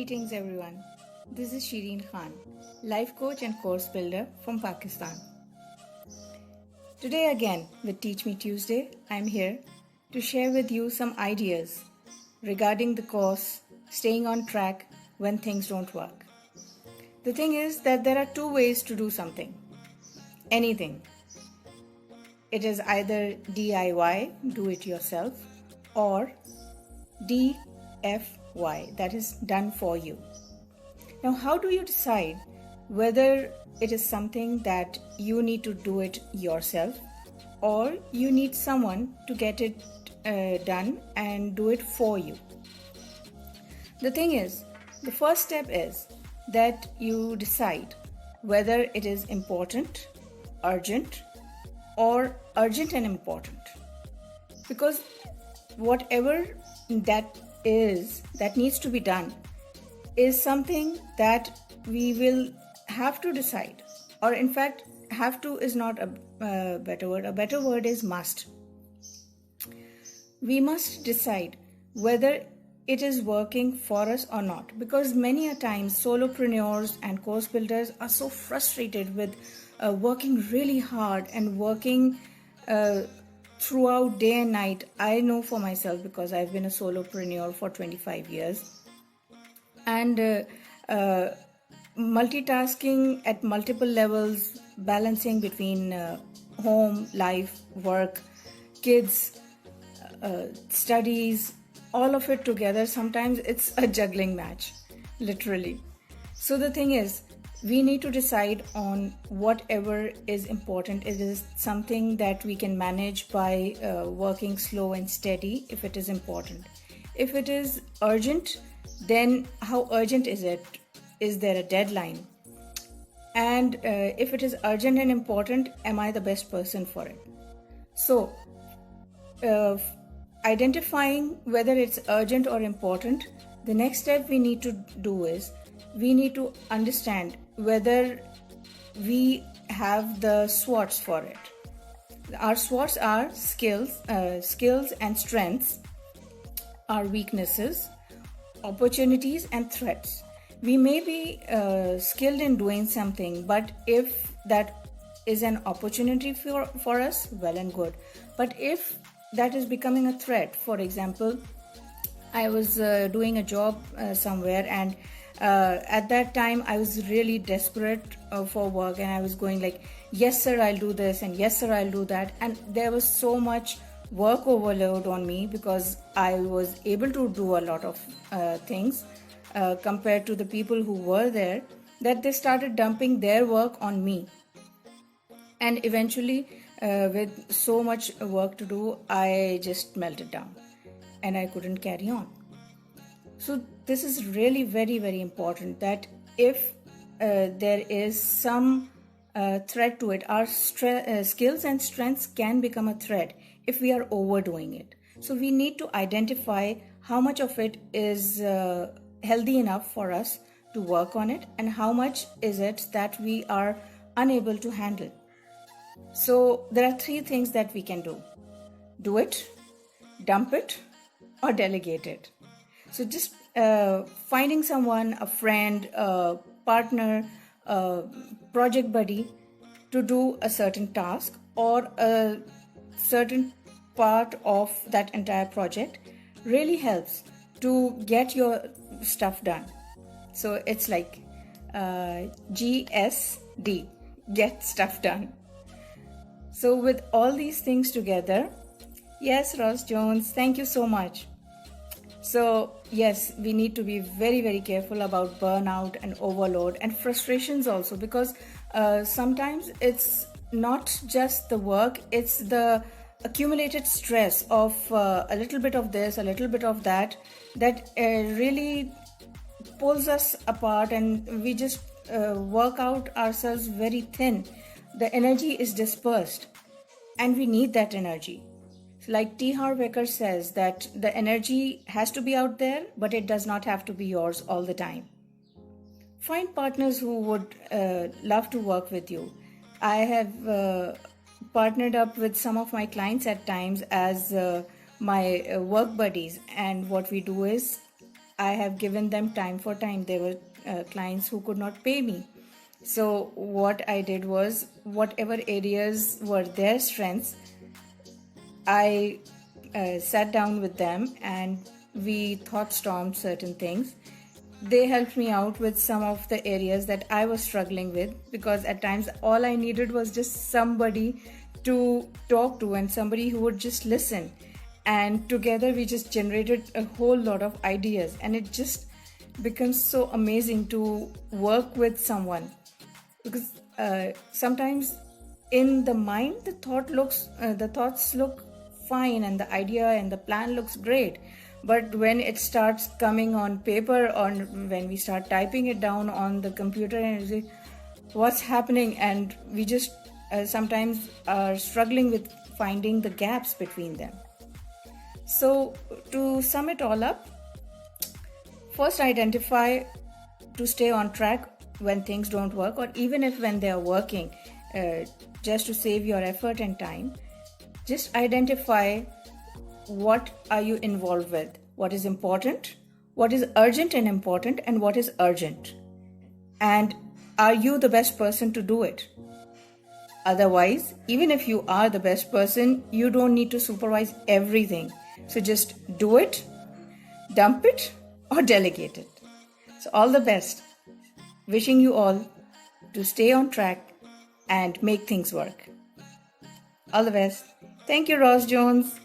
Greetings everyone. This is Shireen Khan, life coach and course builder from Pakistan. Today again with Teach Me Tuesday, I'm here to share with you some ideas regarding the course staying on track when things don't work. The thing is that there are two ways to do something. Anything. It is either DIY, do it yourself, or DFY, that is done for you. Now, how do you decide whether it is something that you need to do it yourself or you need someone to get it done and do it for you? The thing is, the first step is that you decide whether it is important, urgent, or urgent and important. Because whatever that is that needs to be done is something that we will have to decide, or in fact have to is not a better word. A better word is must. We must decide whether it is working for us or not, because many a times solopreneurs and course builders are so frustrated with working really hard and working throughout day and night. I know for myself because I've been a solopreneur for 25 years, and multitasking at multiple levels, balancing between home, life, work, kids, studies, all of it together. Sometimes it's a juggling match, literally. So the thing is, we need to decide on whatever is important. It is something that we can manage by working slow and steady if it is important. If it is urgent, then how urgent is it? Is there a deadline? And if it is urgent and important, am I the best person for it? So, identifying whether it's urgent or important, the next step we need to do is we need to understand whether we have the SWOTs for it. Our SWOTs are skills and strengths, our weaknesses, opportunities and threats. We may be skilled in doing something, but if that is an opportunity for us, well and good. But if that is becoming a threat, for example, I was doing a job somewhere, and at that time I was really desperate for work, and I was going like, yes sir, I'll do this, and yes sir, I'll do that. And there was so much work overload on me because I was able to do a lot of things compared to the people who were there, that they started dumping their work on me. And eventually, with so much work to do, I just melted down and I couldn't carry on. So this is really very, very important, that if there is some threat to it, our skills and strengths can become a threat if we are overdoing it. So we need to identify how much of it is healthy enough for us to work on it, and how much is it that we are unable to handle. So there are three things that we can do: do it, dump it, or delegate it. So just finding someone, a friend, a partner, a project buddy to do a certain task or a certain part of that entire project really helps to get your stuff done. So it's like GSD, get stuff done. So with all these things together, yes, Ross Jones, thank you so much. So yes, we need to be very, very careful about burnout and overload and frustrations also, because sometimes it's not just the work, it's the accumulated stress of a little bit of this, a little bit of that, that really pulls us apart, and we just work out ourselves very thin. The energy is dispersed and we need that energy. Like T. Harv Eker says, that the energy has to be out there, but it does not have to be yours all the time. Find partners who would love to work with you. I have partnered up with some of my clients at times as my work buddies, and what we do is I have given them time for time. There were clients who could not pay me. So what I did was, whatever areas were their strengths, I sat down with them and we thought stormed certain things. They helped me out with some of the areas that I was struggling with, because at times all I needed was just somebody to talk to and somebody who would just listen. And together we just generated a whole lot of ideas, and it just becomes so amazing to work with someone, because sometimes in the mind the thoughts look fine and the idea and the plan looks great, but when it starts coming on paper, or when we start typing it down on the computer, and you say, what's happening, and we just sometimes are struggling with finding the gaps between them. So to sum it all up, first identify to stay on track when things don't work, or even if when they are working, just to save your effort and time. Just identify what are you involved with, what is important, what is urgent and important, and what is urgent. And are you the best person to do it? Otherwise, even if you are the best person, you don't need to supervise everything. So just do it, dump it, or delegate it. So all the best. Wishing you all to stay on track and make things work. All the best. Thank you, Ross Jones.